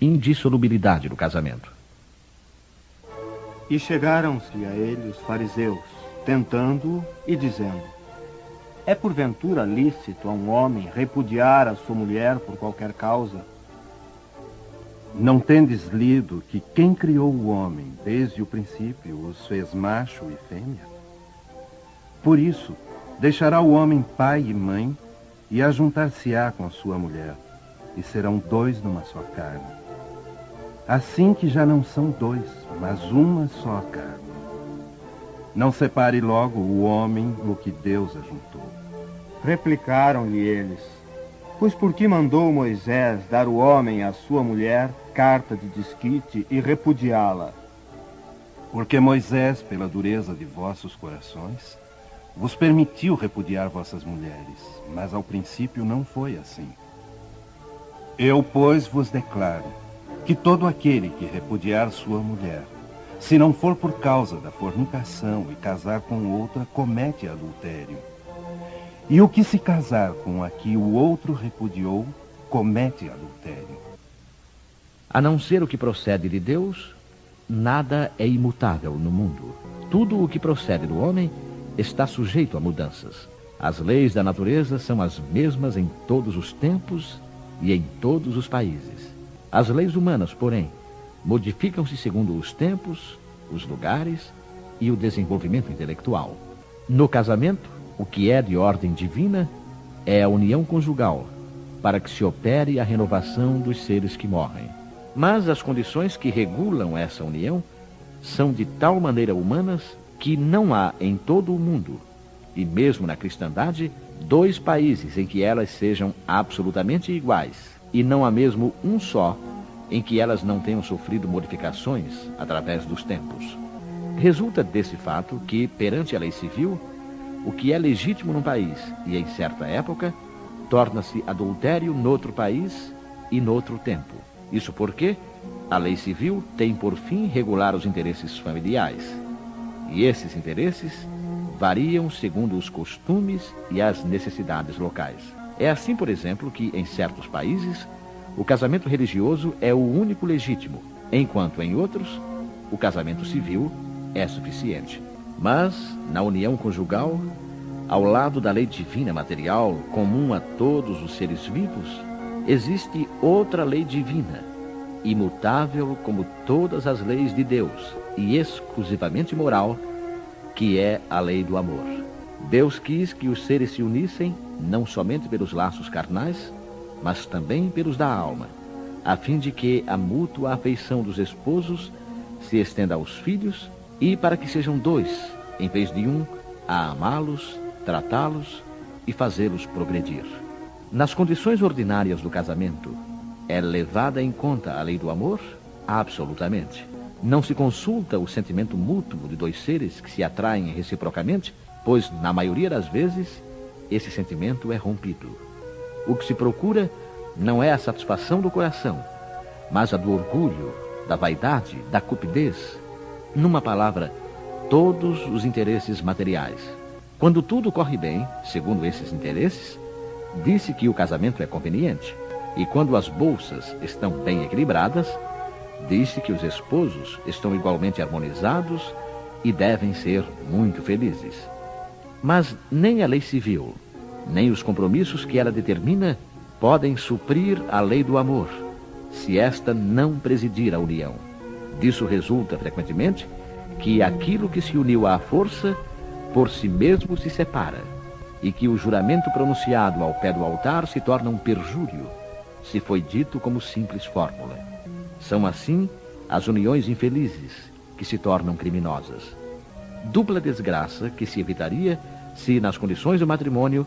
indissolubilidade do casamento. E chegaram-se a ele os fariseus, tentando-o e dizendo: é porventura lícito a um homem repudiar a sua mulher por qualquer causa? Não tendes lido que quem criou o homem desde o princípio os fez macho e fêmea? Por isso, deixará o homem pai e mãe e ajuntar-se-á com a sua mulher, e serão dois numa só carne. Assim que já não são dois, mas uma só carne. Não separe logo o homem o que Deus ajuntou. Replicaram-lhe eles: pois por que mandou Moisés dar o homem à sua mulher carta de desquite e repudiá-la? Porque Moisés, pela dureza de vossos corações, vos permitiu repudiar vossas mulheres, mas ao princípio não foi assim. Eu, pois, vos declaro que todo aquele que repudiar sua mulher, se não for por causa da fornicação e casar com outra, comete adultério. E o que se casar com a que o outro repudiou, comete adultério. A não ser o que procede de Deus, nada é imutável no mundo. Tudo o que procede do homem está sujeito a mudanças. As leis da natureza são as mesmas em todos os tempos e em todos os países. As leis humanas, porém, modificam-se segundo os tempos, os lugares e o desenvolvimento intelectual. No casamento, o que é de ordem divina é a união conjugal, para que se opere a renovação dos seres que morrem. Mas as condições que regulam essa união são de tal maneira humanas que não há em todo o mundo, e mesmo na cristandade, dois países em que elas sejam absolutamente iguais, e não há mesmo um só em que elas não tenham sofrido modificações através dos tempos. Resulta desse fato que, perante a lei civil, o que é legítimo num país e em certa época, torna-se adultério noutro país e noutro tempo. Isso porque a lei civil tem por fim regular os interesses familiares. E esses interesses variam segundo os costumes e as necessidades locais. É assim, por exemplo, que em certos países o casamento religioso é o único legítimo, enquanto em outros o casamento civil é suficiente. Mas, na união conjugal, ao lado da lei divina material, comum a todos os seres vivos, existe outra lei divina, imutável como todas as leis de Deus, e exclusivamente moral, que é a lei do amor. Deus quis que os seres se unissem, não somente pelos laços carnais, mas também pelos da alma, a fim de que a mútua afeição dos esposos se estenda aos filhos e para que sejam dois, em vez de um, a amá-los, tratá-los e fazê-los progredir. Nas condições ordinárias do casamento, é levada em conta a lei do amor? Absolutamente. Não se consulta o sentimento mútuo de dois seres que se atraem reciprocamente, pois, na maioria das vezes, esse sentimento é rompido. O que se procura não é a satisfação do coração, mas a do orgulho, da vaidade, da cupidez. Numa palavra, todos os interesses materiais. Quando tudo corre bem, segundo esses interesses, disse que o casamento é conveniente. E quando as bolsas estão bem equilibradas, disse que os esposos estão igualmente harmonizados e devem ser muito felizes. Mas nem a lei civil, nem os compromissos que ela determina podem suprir a lei do amor, se esta não presidir a união. Disso resulta, frequentemente, que aquilo que se uniu à força, por si mesmo se separa, e que o juramento pronunciado ao pé do altar se torna um perjúrio, se foi dito como simples fórmula. São assim as uniões infelizes que se tornam criminosas. Dupla desgraça que se evitaria se, nas condições do matrimônio,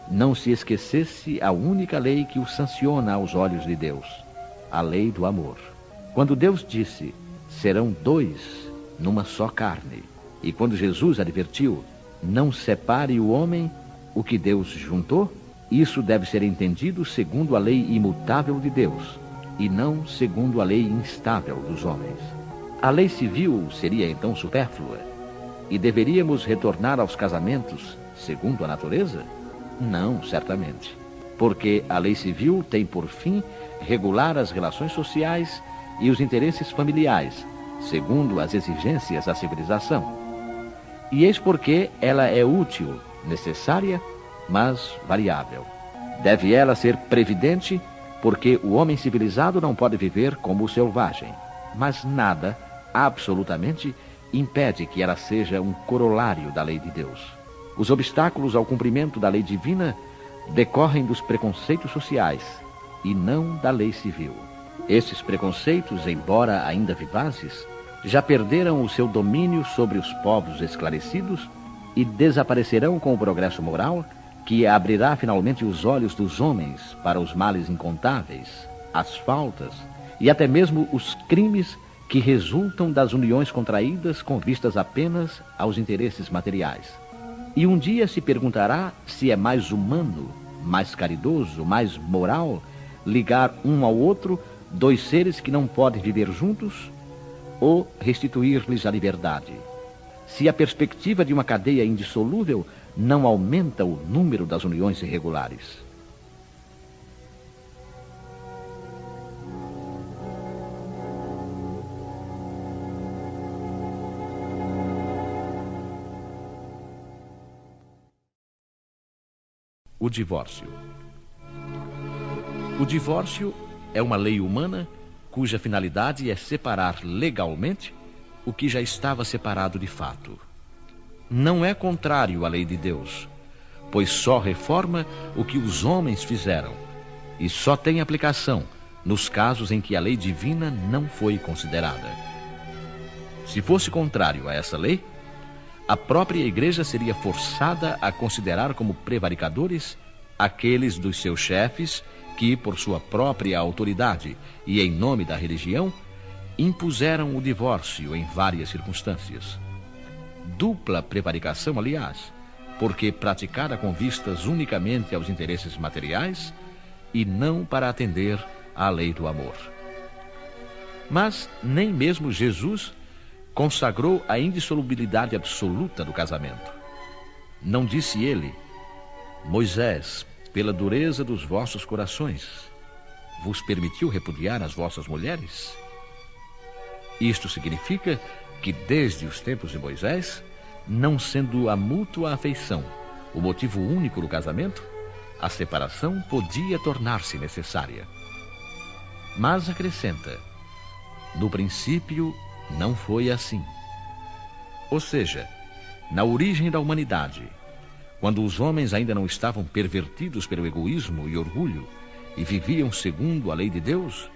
não se esquecesse a única lei que o sanciona aos olhos de Deus, a lei do amor. Quando Deus disse, serão dois numa só carne, e quando Jesus advertiu, não separe o homem o que Deus juntou, isso deve ser entendido segundo a lei imutável de Deus, e não segundo a lei instável dos homens. A lei civil seria então supérflua, e deveríamos retornar aos casamentos segundo a natureza? Não, certamente. porque a lei civil tem por fim regular as relações sociais e os interesses familiares, segundo as exigências da civilização. E eis porque ela é útil, necessária, mas variável. Deve ela ser previdente, porque o homem civilizado não pode viver como o selvagem. Mas nada, absolutamente, impede que ela seja um corolário da lei de Deus. Os obstáculos ao cumprimento da lei divina decorrem dos preconceitos sociais e não da lei civil. Esses preconceitos, embora ainda vivazes, já perderam o seu domínio sobre os povos esclarecidos e desaparecerão com o progresso moral que abrirá finalmente os olhos dos homens para os males incontáveis, as faltas e até mesmo os crimes que resultam das uniões contraídas com vistas apenas aos interesses materiais. E um dia se perguntará se é mais humano, mais caridoso, mais moral ligar um ao outro dois seres que não podem viver juntos ou restituir-lhes a liberdade. Se a perspectiva de uma cadeia indissolúvel não aumenta o número das uniões irregulares. O divórcio. O divórcio é uma lei humana cuja finalidade é separar legalmente o que já estava separado de fato. Não é contrário à lei de Deus, pois só reforma o que os homens fizeram e só tem aplicação nos casos em que a lei divina não foi considerada. Se fosse contrário a essa lei, a própria Igreja seria forçada a considerar como prevaricadores aqueles dos seus chefes que, por sua própria autoridade e em nome da religião, impuseram o divórcio em várias circunstâncias. Dupla prevaricação, aliás, porque praticada com vistas unicamente aos interesses materiais e não para atender à lei do amor. Mas nem mesmo Jesus consagrou a indissolubilidade absoluta do casamento. Não disse ele: Moisés, pela dureza dos vossos corações, vos permitiu repudiar as vossas mulheres? Isto significa que desde os tempos de Moisés, não sendo a mútua afeição o motivo único do casamento, a separação podia tornar-se necessária. Mas acrescenta: no princípio não foi assim. Ou seja, na origem da humanidade, quando os homens ainda não estavam pervertidos pelo egoísmo e orgulho e viviam segundo a lei de Deus,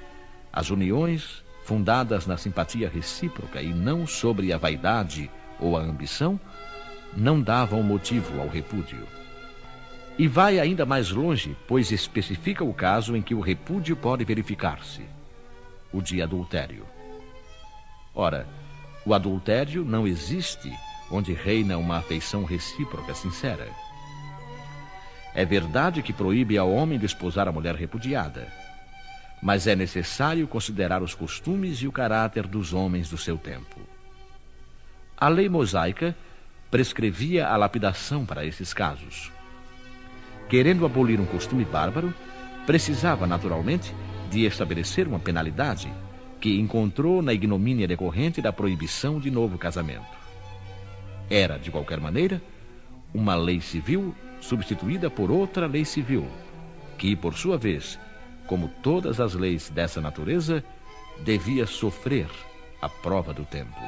as uniões, fundadas na simpatia recíproca e não sobre a vaidade ou a ambição, não davam motivo ao repúdio. E vai ainda mais longe, pois especifica o caso em que o repúdio pode verificar-se: o de adultério. Ora, o adultério não existe onde reina uma afeição recíproca sincera. É verdade que proíbe ao homem desposar a mulher repudiada, mas é necessário considerar os costumes e o caráter dos homens do seu tempo. A lei mosaica prescrevia a lapidação para esses casos. Querendo abolir um costume bárbaro, precisava naturalmente de estabelecer uma penalidade que encontrou na ignomínia decorrente da proibição de novo casamento. Era, de qualquer maneira, uma lei civil substituída por outra lei civil, que, por sua vez, como todas as leis dessa natureza, devia sofrer a prova do tempo.